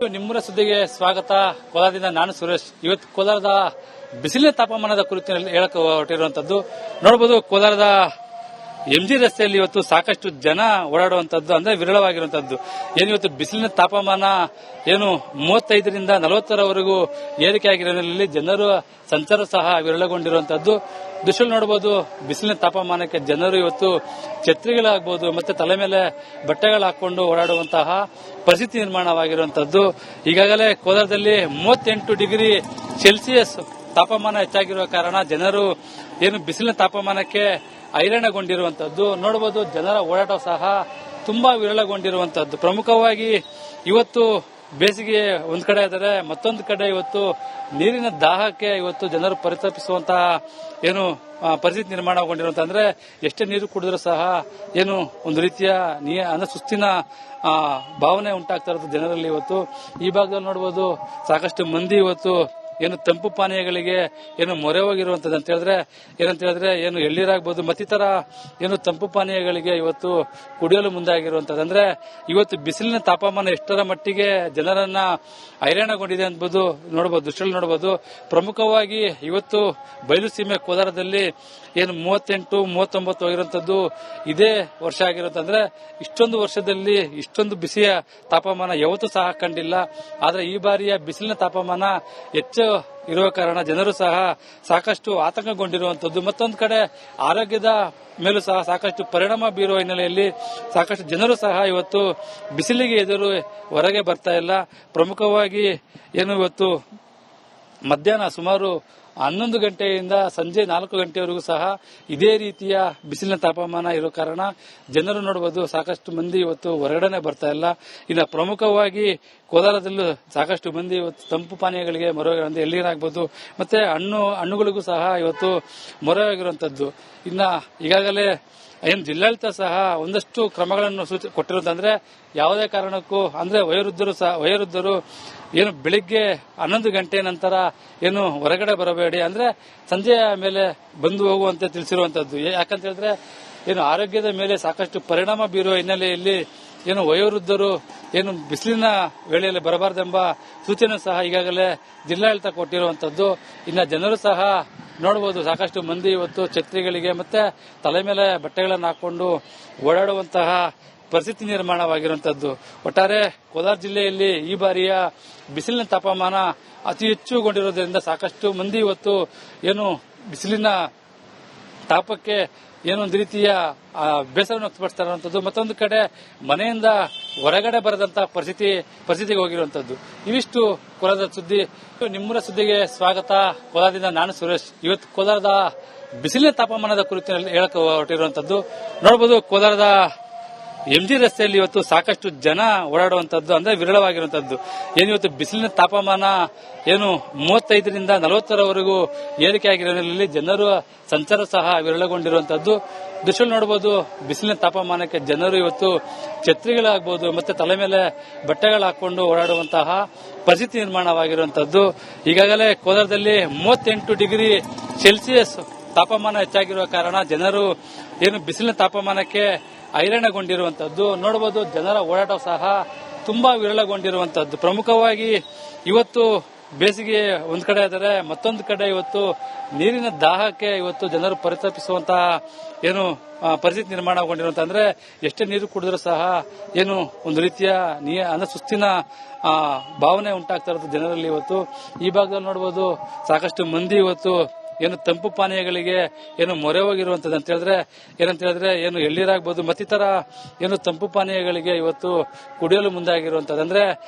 ನಿಮ್ಮೂರ ಸುದ್ದಿಗೆ ಸ್ವಾಗತ. ಕೋಲಾರದಿಂದ ನಾನು ಸುರೇಶ್. ಇವತ್ತು ಕೋಲಾರದ ಬಿಸಿಲಿನ ತಾಪಮಾನದ ಕುರಿತು ಹೇಳಕ್ಕೆ ಹೊರಟಿರುವಂತದ್ದು ನೋಡಬಹುದು. ಕೋಲಾರದ ಎಂಜಿ ರಸ್ತೆಯಲ್ಲಿ ಇವತ್ತು ಸಾಕಷ್ಟು ಜನ ಓಡಾಡುವಂತದ್ದು ಅಂದ್ರೆ ವಿರಳವಾಗಿರುವಂತದ್ದು. ಇವತ್ತು ಬಿಸಿಲಿನ ತಾಪಮಾನ 35ರಿಂದ 40ರವರೆಗೂ ಏರಿಕೆ ಆಗಿರೋದ್ರಲ್ಲಿ ಜನರು ಸಂಚಾರ ಸಹ ವಿರಳಗೊಂಡಿರುವಂತದ್ದು ದೃಶ್ಯ ನೋಡಬಹುದು. ಬಿಸಿಲಿನ ತಾಪಮಾನಕ್ಕೆ ಜನರು ಇವತ್ತು ಛತ್ರಿಗಳಾಗಬಹುದು ಮತ್ತೆ ತಲೆ ಮೇಲೆ ಬಟ್ಟೆಗಳು ಹಾಕೊಂಡು ಓಡಾಡುವಂತಹ ಪರಿಸ್ಥಿತಿ ನಿರ್ಮಾಣವಾಗಿರುವಂತದ್ದು. ಈಗಾಗಲೇ ಕೋಲಾರದಲ್ಲಿ 38 ಡಿಗ್ರಿ ಸೆಲ್ಸಿಯಸ್ ತಾಪಮಾನ ಹೆಚ್ಚಾಗಿರುವ ಕಾರಣ ಜನರು ಬಿಸಿಲಿನ ತಾಪಮಾನಕ್ಕೆ ಹೈರಾಣಗೊಂಡಿರುವಂತದ್ದು ನೋಡಬಹುದು. ಜನರ ಓಡಾಟ ಸಹ ತುಂಬಾ ವಿರಳಗೊಂಡಿರುವಂತದ್ದು. ಪ್ರಮುಖವಾಗಿ ಇವತ್ತು ಬೇಸಿಗೆ ಒಂದ್ ಕಡೆ ಆದರೆ ಮತ್ತೊಂದು ಕಡೆ ಇವತ್ತು ನೀರಿನ ದಾಹಕ್ಕೆ ಇವತ್ತು ಜನರು ಪರಿತಪಿಸುವಂತಹ ಪರಿಸ್ಥಿತಿ ನಿರ್ಮಾಣಗೊಂಡಿರುವಂತ ಅಂದ್ರೆ ಎಷ್ಟೇ ನೀರು ಕುಡಿದ್ರೂ ಸಹ ಒಂದು ರೀತಿಯ ಸುಸ್ತಿನ ಭಾವನೆ ಉಂಟಾಗ್ತಾ ಇರೋದು ಜನರಲ್ಲಿ. ಇವತ್ತು ಈ ಭಾಗದಲ್ಲಿ ನೋಡಬಹುದು ಸಾಕಷ್ಟು ಮಂದಿ ಇವತ್ತು ತಂಪು ಪಾನೀಯಗಳಿಗೆ ಮೊರೆ ಹೋಗಿರುವಂತದ್ದು ಅಂತ ಹೇಳಿದ್ರೆ ಎಳ್ಳೀರಾಗಬಹುದು ಮತ್ತಿತರ ತಂಪು ಪಾನೀಯಗಳಿಗೆ ಇವತ್ತು ಕುಡಿಯಲು ಮುಂದಾಗಿರುವಂತದ್ದು. ಅಂದ್ರೆ ಇವತ್ತು ಬಿಸಿಲಿನ ತಾಪಮಾನ ಎಷ್ಟರ ಮಟ್ಟಿಗೆ ಜನರನ್ನ ಹೈರಾಣಗೊಂಡಿದೆ ಅನ್ಬೋದು ನೋಡಬಹುದು, ದೃಶ್ಯದಲ್ಲಿ ನೋಡಬಹುದು. ಪ್ರಮುಖವಾಗಿ ಇವತ್ತು ಬಯಲು ಸೀಮೆ ಕೋಲಾರದಲ್ಲಿ 38, 39 ಹೋಗಿರುವಂತದ್ದು ಇದೇ ವರ್ಷ ಆಗಿರುತ್ತಂದ್ರೆ ಇಷ್ಟೊಂದು ವರ್ಷದಲ್ಲಿ ಇಷ್ಟೊಂದು ಬಿಸಿಯ ತಾಪಮಾನ ಯಾವತ್ತೂ ಸಹ ಕಂಡಿಲ್ಲ. ಆದ್ರೆ ಈ ಬಾರಿಯ ಬಿಸಿಲಿನ ತಾಪಮಾನ ಹೆಚ್ಚು ಇರುವ ಕಾರಣ ಜನರು ಸಹ ಸಾಕಷ್ಟು ಆತಂಕಗೊಂಡಿರುವಂತದ್ದು. ಮತ್ತೊಂದು ಕಡೆ ಆರೋಗ್ಯದ ಮೇಲೂ ಸಹ ಸಾಕಷ್ಟು ಪರಿಣಾಮ ಬೀರುವ ಹಿನ್ನೆಲೆಯಲ್ಲಿ ಸಾಕಷ್ಟು ಜನರು ಸಹ ಇವತ್ತು ಬಿಸಿಲಿಗೆ ಎದುರು ಹೊರಗೆ ಬರ್ತಾ ಇಲ್ಲ. ಪ್ರಮುಖವಾಗಿ ಇವತ್ತು ಮಧ್ಯಾಹ್ನ ಸುಮಾರು 11 ಗಂಟೆಯಿಂದ ಸಂಜೆ 4 ಗಂಟೆವರೆಗೂ ಸಹ ಇದೇ ರೀತಿಯ ಬಿಸಿಲಿನ ತಾಪಮಾನ ಇರೋ ಕಾರಣ ಜನರು ನೋಡಬಹುದು ಸಾಕಷ್ಟು ಮಂದಿ ಇವತ್ತು ಹೊರಗಡೆನೆ ಬರ್ತಾ ಇಲ್ಲ. ಇನ್ನು ಪ್ರಮುಖವಾಗಿ ಕೋಲಾರದಲ್ಲೂ ಸಾಕಷ್ಟು ಮಂದಿ ಇವತ್ತು ತಂಪು ಪಾನೀಯಗಳಿಗೆ ಮೊರೆ ಎಳ್ಳೀರಾಗಬಹುದು ಮತ್ತೆ ಹಣ್ಣುಗಳಿಗೂ ಸಹ ಇವತ್ತು ಮೊರೆ ಹೋಗಿರುವಂತದ್ದು. ಇನ್ನ ಈಗಾಗಲೇ ಜಿಲ್ಲಾಡಳಿತ ಸಹ ಒಂದಷ್ಟು ಕ್ರಮಗಳನ್ನು ಕೊಟ್ಟಿರೋದಂದ್ರೆ ಯಾವುದೇ ಕಾರಣಕ್ಕೂ ಅಂದ್ರೆ ವಯೋವೃದ್ಧರು ಬೆಳಿಗ್ಗೆ 11 ಗಂಟೆ ನಂತರ ಹೊರಗಡೆ ಬರಬೇಡಿ ಅಂದ್ರೆ ಸಂಜೆಯ ಮೇಲೆ ಬಂದು ಹೋಗುವಂತೆ ತಿಳಿಸಿರುವಂತದ್ದು. ಯಾಕಂತ ಹೇಳಿದ್ರೆ ಆರೋಗ್ಯದ ಮೇಲೆ ಸಾಕಷ್ಟು ಪರಿಣಾಮ ಬೀರುವ ಹಿನ್ನೆಲೆಯಲ್ಲಿ ವಯೋವೃದ್ಧರು ಬಿಸಿಲಿನ ವೇಳೆಯಲ್ಲಿ ಬರಬಾರದೆಂಬ ಸೂಚನೆ ಸಹ ಈಗಾಗಲೇ ಜಿಲ್ಲಾಡಳಿತ ಕೊಟ್ಟಿರುವಂತದ್ದು. ಇನ್ನು ಜನರು ಸಹ ನೋಡಬಹುದು ಸಾಕಷ್ಟು ಮಂದಿ ಇವತ್ತು ಛತ್ರಿಗಳಿಗೆ ಮತ್ತೆ ತಲೆ ಮೇಲೆ ಬಟ್ಟೆಗಳನ್ನು ಹಾಕೊಂಡು ಓಡಾಡುವಂತಹ ಪರಿಸ್ಥಿತಿ ನಿರ್ಮಾಣವಾಗಿರುವಂತದ್ದು. ಒಟ್ಟಾರೆ ಕೋಲಾರ ಜಿಲ್ಲೆಯಲ್ಲಿ ಈ ಬಾರಿಯ ಬಿಸಿಲಿನ ತಾಪಮಾನ ಅತಿ ಹೆಚ್ಚುಗೊಂಡಿರೋದ್ರಿಂದ ಸಾಕಷ್ಟು ಮಂದಿ ಇವತ್ತು ಬಿಸಿಲಿನ ತಾಪಕ್ಕೆ ಒಂದು ರೀತಿಯ ಬೇಸರವನ್ನು ವ್ಯಕ್ತಪಡಿಸ್ತಾ ಇರುವಂತದ್ದು. ಮತ್ತೊಂದು ಕಡೆ ಮನೆಯಿಂದ ಹೊರಗಡೆ ಬರದಂತಹ ಪರಿಸ್ಥಿತಿಗೆ ಹೋಗಿರುವಂತದ್ದು. ಇವಿಷ್ಟು ಕೋಲಾರದ ಸುದ್ದಿ. ನಿಮ್ಮೂರ ಸುದ್ದಿಗೆ ಸ್ವಾಗತ. ಕೋಲಾರದಿಂದ ನಾನು ಸುರೇಶ್. ಇವತ್ತು ಕೋಲಾರದ ಬಿಸಿಲಿನ ತಾಪಮಾನದ ಕುರಿತು ಹೇಳಕ್ಕೆ ಹೊರಟಿರುವಂತದ್ದು ನೋಡಬಹುದು. ಕೋಲಾರದ ಎಂಜಿ ರಸ್ತೆಯಲ್ಲಿ ಇವತ್ತು ಸಾಕಷ್ಟು ಜನ ಓಡಾಡುವಂತದ್ದು ಅಂದ್ರೆ ವಿರಳವಾಗಿರುವಂತದ್ದು. ಇವತ್ತು ಬಿಸಿಲಿನ ತಾಪಮಾನ 35ರಿಂದ 40ರವರೆಗೂ ಏರಿಕೆ ಆಗಿರೋದ್ರಲ್ಲಿ ಜನರು ಸಂಚಾರ ಸಹ ವಿರಳಗೊಂಡಿರುವಂತದ್ದು ದೃಶ್ಯ ನೋಡಬಹುದು. ಬಿಸಿಲಿನ ತಾಪಮಾನಕ್ಕೆ ಜನರು ಇವತ್ತು ಛತ್ರಿಗಳಾಗಬಹುದು ಮತ್ತೆ ತಲೆ ಮೇಲೆ ಬಟ್ಟೆಗಳು ಹಾಕೊಂಡು ಓಡಾಡುವಂತಹ ಪರಿಸ್ಥಿತಿ ನಿರ್ಮಾಣವಾಗಿರುವಂತದ್ದು. ಈಗಾಗಲೇ ಕೋಲಾರದಲ್ಲಿ 38 ಡಿಗ್ರಿ ಸೆಲ್ಸಿಯಸ್ ತಾಪಮಾನ ಹೆಚ್ಚಾಗಿರುವ ಕಾರಣ ಜನರು ಬಿಸಿಲಿನ ತಾಪಮಾನಕ್ಕೆ ಹೈರಾಣಗೊಂಡಿರುವಂತದ್ದು ನೋಡಬಹುದು. ಜನರ ಓಡಾಟ ಸಹ ತುಂಬಾ ವಿರಳಗೊಂಡಿರುವಂತದ್ದು. ಪ್ರಮುಖವಾಗಿ ಇವತ್ತು ಬೇಸಿಗೆ ಒಂದ್ ಕಡೆ ಆದರೆ ಮತ್ತೊಂದು ಕಡೆ ಇವತ್ತು ನೀರಿನ ದಾಹಕ್ಕೆ ಇವತ್ತು ಜನರು ಪರಿತಪಿಸುವಂತಹ ಪರಿಸ್ಥಿತಿ ನಿರ್ಮಾಣಗೊಂಡಿರುವಂತ ಅಂದ್ರೆ ಎಷ್ಟೇ ನೀರು ಕುಡಿದ್ರೂ ಸಹ ಒಂದು ರೀತಿಯ ಸುಸ್ತಿನ ಭಾವನೆ ಉಂಟಾಗ್ತಾ ಇರೋದು ಜನರಲ್ಲಿ. ಇವತ್ತು ಈ ಭಾಗದಲ್ಲಿ ನೋಡಬಹುದು ಸಾಕಷ್ಟು ಮಂದಿ ಇವತ್ತು ತಂಪು ಪಾನೀಯಗಳಿಗೆ ಮೊರೆ ಹೋಗಿರುವಂತದ್ದು ಅಂತ ಹೇಳಿದ್ರೆ ಎಳ್ಳೀರಾಗಬಹುದು ಮತ್ತಿತರ ತಂಪು ಪಾನೀಯಗಳಿಗೆ ಇವತ್ತು ಕುಡಿಯಲು ಮುಂದಾಗಿರುವಂತದ್ದು. ಅಂದ್ರೆ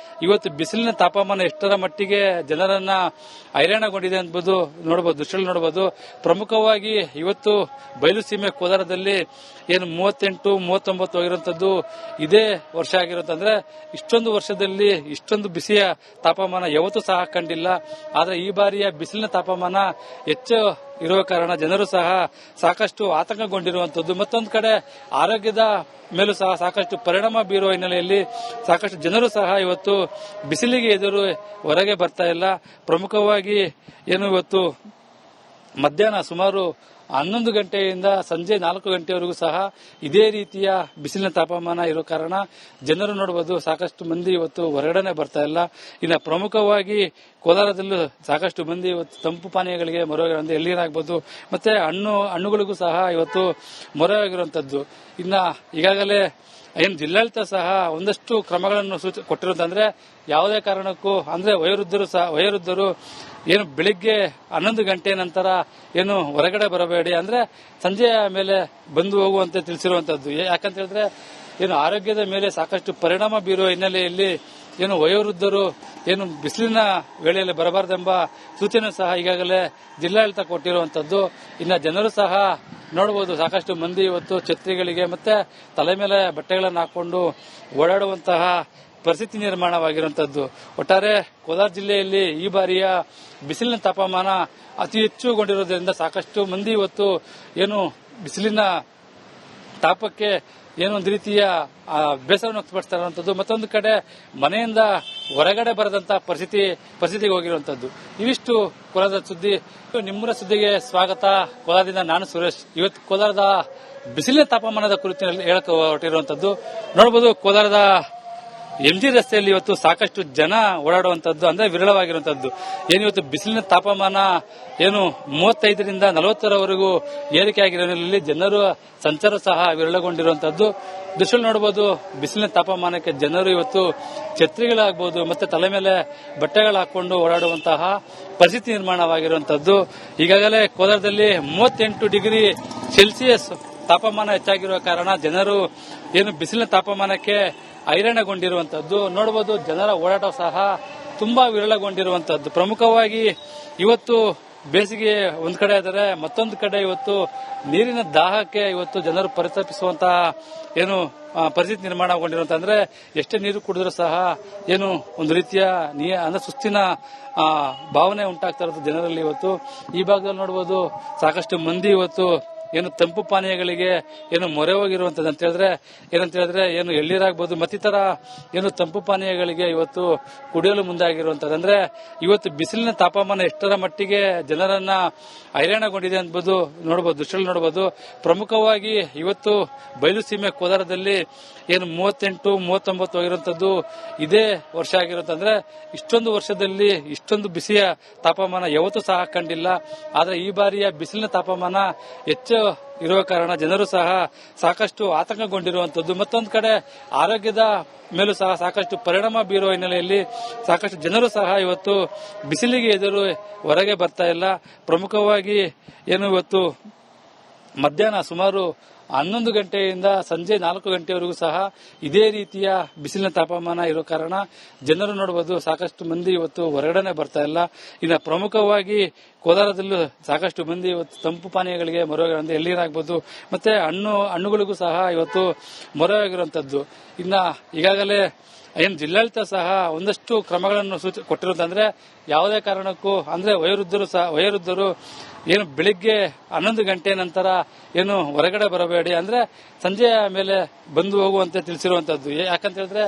ಇವತ್ತು ಬಿಸಿಲಿನ ತಾಪಮಾನ ಎಷ್ಟರ ಮಟ್ಟಿಗೆ ಜನರನ್ನ ಹೈರಾಣಗೊಂಡಿದೆ ಅನ್ಬೋದು ನೋಡಬಹುದು, ದೃಶ್ಯದಲ್ಲಿ ನೋಡಬಹುದು. ಪ್ರಮುಖವಾಗಿ ಇವತ್ತು ಬಯಲು ಸೀಮೆ ಕೋಲಾರದಲ್ಲಿ 38, 39 ಹೋಗಿರುವಂತದ್ದು ಇದೇ ವರ್ಷ ಆಗಿರುತ್ತಂದ್ರೆ ಇಷ್ಟೊಂದು ವರ್ಷದಲ್ಲಿ ಇಷ್ಟೊಂದು ಬಿಸಿಯ ತಾಪಮಾನ ಯಾವತ್ತೂ ಸಹ ಕಂಡಿಲ್ಲ. ಆದ್ರೆ ಈ ಬಾರಿಯ ಬಿಸಿಲಿನ ತಾಪಮಾನ ಹೆಚ್ಚು ಇರುವ ಕಾರಣ ಜನರು ಸಹ ಸಾಕಷ್ಟು ಆತಂಕಗೊಂಡಿರುವಂತದ್ದು. ಮತ್ತೊಂದು ಕಡೆ ಆರೋಗ್ಯದ ಮೇಲೂ ಸಹ ಸಾಕಷ್ಟು ಪರಿಣಾಮ ಬೀರುವ ಹಿನ್ನೆಲೆಯಲ್ಲಿ ಸಾಕಷ್ಟು ಜನರು ಸಹ ಇವತ್ತು ಬಿಸಿಲಿಗೆ ಎದುರು ಹೊರಗೆ ಬರ್ತಾ ಇಲ್ಲ. ಪ್ರಮುಖವಾಗಿ ಇವತ್ತು ಮಧ್ಯಾಹ್ನ ಸುಮಾರು 11 ಗಂಟೆಯಿಂದ ಸಂಜೆ 4 ಗಂಟೆವರೆಗೂ ಸಹ ಇದೇ ರೀತಿಯ ಬಿಸಿಲಿನ ತಾಪಮಾನ ಇರೋ ಕಾರಣ ಜನರು ನೋಡಬಹುದು ಸಾಕಷ್ಟು ಮಂದಿ ಇವತ್ತು ಹೊರಗಡೆ ಬರ್ತಾ ಇಲ್ಲ. ಇನ್ನು ಪ್ರಮುಖವಾಗಿ ಕೋಲಾರದಲ್ಲೂ ಸಾಕಷ್ಟು ಮಂದಿ ಇವತ್ತು ತಂಪು ಪಾನೀಯಗಳಿಗೆ ಮೊರೆಯಾಗಿರುವಂತೆ ಎಳ್ನೀರಾಗಬಹುದು ಮತ್ತೆ ಹಣ್ಣುಗಳಿಗೂ ಸಹ ಇವತ್ತು ಮೊರೆಯಾಗಿರುವಂತದ್ದು. ಇನ್ನ ಈಗಾಗಲೇ ಜಿಲ್ಲಾಡಳಿತ ಸಹ ಒಂದಷ್ಟು ಕ್ರಮಗಳನ್ನು ಕೊಟ್ಟಿರೋದಂದ್ರೆ ಯಾವುದೇ ಕಾರಣಕ್ಕೂ ಅಂದ್ರೆ ವಯೋವೃದ್ಧರು ಏನು ಬೆಳಿಗ್ಗೆ 11 ಗಂಟೆ ನಂತರ ಏನು ಹೊರಗಡೆ ಬರಬೇಡಿ ಅಂದ್ರೆ ಸಂಜೆಯ ಮೇಲೆ ಬಂದು ಹೋಗುವಂತೆ ತಿಳಿಸಿರುವಂತದ್ದು. ಯಾಕಂತ ಹೇಳಿದ್ರೆ ಏನು ಆರೋಗ್ಯದ ಮೇಲೆ ಸಾಕಷ್ಟು ಪರಿಣಾಮ ಬೀರುವ ಹಿನ್ನೆಲೆಯಲ್ಲಿ ಏನು ವಯೋವೃದ್ಧರು ಏನು ಬಿಸಿಲಿನ ವೇಳೆಯಲ್ಲಿ ಬರಬಾರದೆಂಬ ಸೂಚನೆ ಸಹ ಈಗಾಗಲೇ ಜಿಲ್ಲಾಡಳಿತ ಕೊಟ್ಟಿರುವಂತದ್ದು. ಇನ್ನು ಜನರು ಸಹ ನೋಡಬಹುದು ಸಾಕಷ್ಟು ಮಂದಿ ಇವತ್ತು ಛತ್ರಿಗಳಿಗೆ ಮತ್ತೆ ತಲೆ ಮೇಲೆ ಬಟ್ಟೆಗಳನ್ನು ಹಾಕೊಂಡು ಓಡಾಡುವಂತಹ ಪರಿಸ್ಥಿತಿ ನಿರ್ಮಾಣವಾಗಿರುವಂತದ್ದು. ಒಟ್ಟಾರೆ ಕೋಲಾರ ಜಿಲ್ಲೆಯಲ್ಲಿ ಈ ಬಾರಿಯ ಬಿಸಿಲಿನ ತಾಪಮಾನ ಅತಿ ಹೆಚ್ಚುಗೊಂಡಿರುವುದರಿಂದ ಸಾಕಷ್ಟು ಮಂದಿ ಇವತ್ತು ಏನು ಬಿಸಿಲಿನ ತಾಪಕ್ಕೆ ಏನೊಂದು ರೀತಿಯ ಬೇಸರವನ್ನು ವ್ಯಕ್ತಪಡಿಸ್ತಾ ಇರುವಂತದ್ದು. ಮತ್ತೊಂದು ಕಡೆ ಮನೆಯಿಂದ ಹೊರಗಡೆ ಬರದಂತ ಪರಿಸ್ಥಿತಿಗೆ ಹೋಗಿರುವಂತದ್ದು. ಇವಿಷ್ಟು ಕೋಲಾರದ ಸುದ್ದಿ. ನಿಮ್ಮೂರ ಸುದ್ದಿಗೆ ಸ್ವಾಗತ. ಕೋಲಾರದಿಂದ ನಾನು ಸುರೇಶ್. ಇವತ್ತು ಕೋಲಾರದ ಬಿಸಿಲಿನ ತಾಪಮಾನದ ಕುರಿತು ಹೇಳಕ್ಕೆ ಹೊರಟಿರುವಂತದ್ದು. ನೋಡಬಹುದು ಕೋಲಾರದ ಎಂಜಿ ರಸ್ತೆಯಲ್ಲಿ ಇವತ್ತು ಸಾಕಷ್ಟು ಜನ ಓಡಾಡುವಂತದ್ದು ಅಂದ್ರೆ ವಿರಳವಾಗಿರುವಂತದ್ದು. ಏನಿವತ್ತು ಬಿಸಿಲಿನ ತಾಪಮಾನ ಏನು 35ರಿಂದ 40ರವರೆಗೂ ಏರಿಕೆ ಆಗಿರೋದ್ರಲ್ಲಿ ಜನರು ಸಂಚಾರ ಸಹ ವಿರಳಗೊಂಡಿರುವಂತದ್ದು. ದೃಶ್ಯ ನೋಡಬಹುದು ಬಿಸಿಲಿನ ತಾಪಮಾನಕ್ಕೆ ಜನರು ಇವತ್ತು ಛತ್ರಿಗಳಾಗಬಹುದು ಮತ್ತೆ ತಲೆ ಮೇಲೆ ಬಟ್ಟೆಗಳು ಹಾಕೊಂಡು ಓಡಾಡುವಂತಹ ಪರಿಸ್ಥಿತಿ ನಿರ್ಮಾಣವಾಗಿರುವಂತದ್ದು. ಈಗಾಗಲೇ ಕೋಲಾರದಲ್ಲಿ 38 ಡಿಗ್ರಿ ಸೆಲ್ಸಿಯಸ್ ತಾಪಮಾನ ಹೆಚ್ಚಾಗಿರುವ ಕಾರಣ ಜನರು ಏನು ಬಿಸಿಲಿನ ತಾಪಮಾನಕ್ಕೆ ಹೈರಾಣಗೊಂಡಿರುವಂತದ್ದು. ನೋಡಬಹುದು ಜನರ ಓಡಾಟ ಸಹ ತುಂಬಾ ವಿರಳಗೊಂಡಿರುವಂತದ್ದು. ಪ್ರಮುಖವಾಗಿ ಇವತ್ತು ಬೇಸಿಗೆ ಒಂದ್ ಕಡೆ ಆದರೆ ಮತ್ತೊಂದು ಕಡೆ ಇವತ್ತು ನೀರಿನ ದಾಹಕ್ಕೆ ಇವತ್ತು ಜನರು ಪರಿತಪಿಸುವಂತಹ ಏನು ಪರಿಸ್ಥಿತಿ ನಿರ್ಮಾಣಗೊಂಡಿರುವಂತ ಅಂದ್ರೆ ಎಷ್ಟೇ ನೀರು ಕುಡಿದ್ರೂ ಸಹ ಏನು ಒಂದು ರೀತಿಯ ಅಂದ್ರೆ ಸುಸ್ತಿನ ಭಾವನೆ ಉಂಟಾಗ್ತಾ ಇರೋದು ಜನರಲ್ಲಿ. ಇವತ್ತು ಈ ಭಾಗದಲ್ಲಿ ನೋಡಬಹುದು ಸಾಕಷ್ಟು ಮಂದಿ ಇವತ್ತು ಏನು ತಂಪು ಪಾನೀಯಗಳಿಗೆ ಏನು ಮೊರೆ ಹೋಗಿರುವಂತದ್ದು ಅಂತ ಹೇಳಿದ್ರೆ ಏನು ಎಳ್ನೀರಾಗಬಹುದು ಮತ್ತಿತರ ಏನು ತಂಪು ಪಾನೀಯಗಳಿಗೆ ಇವತ್ತು ಕುಡಿಯಲು ಮುಂದಾಗಿರುವಂತದ್ದು. ಅಂದ್ರೆ ಇವತ್ತು ಬಿಸಿಲಿನ ತಾಪಮಾನ ಎಷ್ಟರ ಮಟ್ಟಿಗೆ ಜನರನ್ನ ಹೈರಾಣಗೊಂಡಿದೆ ಅನ್ಬೋದು ನೋಡಬಹುದು, ದೃಶ್ಯ ನೋಡಬಹುದು. ಪ್ರಮುಖವಾಗಿ ಇವತ್ತು ಬಯಲು ಸೀಮೆ ಕೋಲಾರದಲ್ಲಿ ಏನು 38, 39 ಹೋಗಿರುವಂತದ್ದು ಇದೇ ವರ್ಷ ಆಗಿರುತ್ತಂದ್ರೆ ಇಷ್ಟೊಂದು ವರ್ಷದಲ್ಲಿ ಇಷ್ಟೊಂದು ಬಿಸಿಯ ತಾಪಮಾನ ಯಾವತ್ತೂ ಸಹ ಕಂಡಿಲ್ಲ. ಆದ್ರೆ ಈ ಬಾರಿಯ ಬಿಸಿಲಿನ ತಾಪಮಾನ ಹೆಚ್ಚು ಇರುವ ಕಾರಣ ಜನರು ಸಹ ಸಾಕಷ್ಟು ಆತಂಕಗೊಂಡಿರುವಂತದ್ದು. ಮತ್ತೊಂದು ಕಡೆ ಆರೋಗ್ಯದ ಮೇಲೂ ಸಹ ಸಾಕಷ್ಟು ಪರಿಣಾಮ ಬೀರುವ ಹಿನ್ನೆಲೆಯಲ್ಲಿ ಸಾಕಷ್ಟು ಜನರು ಸಹ ಇವತ್ತು ಬಿಸಿಲಿಗೆ ಎದುರು ಹೊರಗೆ ಬರ್ತಾ ಇಲ್ಲ. ಪ್ರಮುಖವಾಗಿ ಏನು ಇವತ್ತು ಮಧ್ಯಾಹ್ನ ಸುಮಾರು 11 ಗಂಟೆಯಿಂದ ಸಂಜೆ 4 ಗಂಟೆವರೆಗೂ ಸಹ ಇದೇ ರೀತಿಯ ಬಿಸಿಲಿನ ತಾಪಮಾನ ಇರೋ ಕಾರಣ ಜನರು ನೋಡಬಹುದು ಸಾಕಷ್ಟು ಮಂದಿ ಇವತ್ತು ಹೊರಗಡೆ ಬರ್ತಾ ಇಲ್ಲ. ಇನ್ನು ಪ್ರಮುಖವಾಗಿ ಕೋಲಾರದಲ್ಲೂ ಸಾಕಷ್ಟು ಮಂದಿ ಇವತ್ತು ತಂಪು ಪಾನೀಯಗಳಿಗೆ ಮೊರೆಯಾಗಿರುವಂತೆ ಎಳ್ನೀರಾಗಬಹುದು ಮತ್ತೆ ಹಣ್ಣುಗಳಿಗೂ ಸಹ ಇವತ್ತು ಮೊರೆಯಾಗಿರುವಂತದ್ದು. ಇನ್ನ ಈಗಾಗಲೇ ಜಿಲ್ಲಾಡಳಿತ ಸಹ ಒಂದಷ್ಟು ಕ್ರಮಗಳನ್ನು ಕೊಟ್ಟಿರೋದಂದ್ರೆ ಯಾವುದೇ ಕಾರಣಕ್ಕೂ ಅಂದ್ರೆ ವಯೋವೃದ್ಧರು ಏನು ಬೆಳಿಗ್ಗೆ 11 ಗಂಟೆ ನಂತರ ಏನು ಹೊರಗಡೆ ಬರಬೇಡಿ ಅಂದ್ರೆ ಸಂಜೆಯ ಮೇಲೆ ಬಂದು ಹೋಗುವಂತೆ ತಿಳಿಸಿರುವಂತದ್ದು. ಯಾಕಂತ ಹೇಳಿದ್ರೆ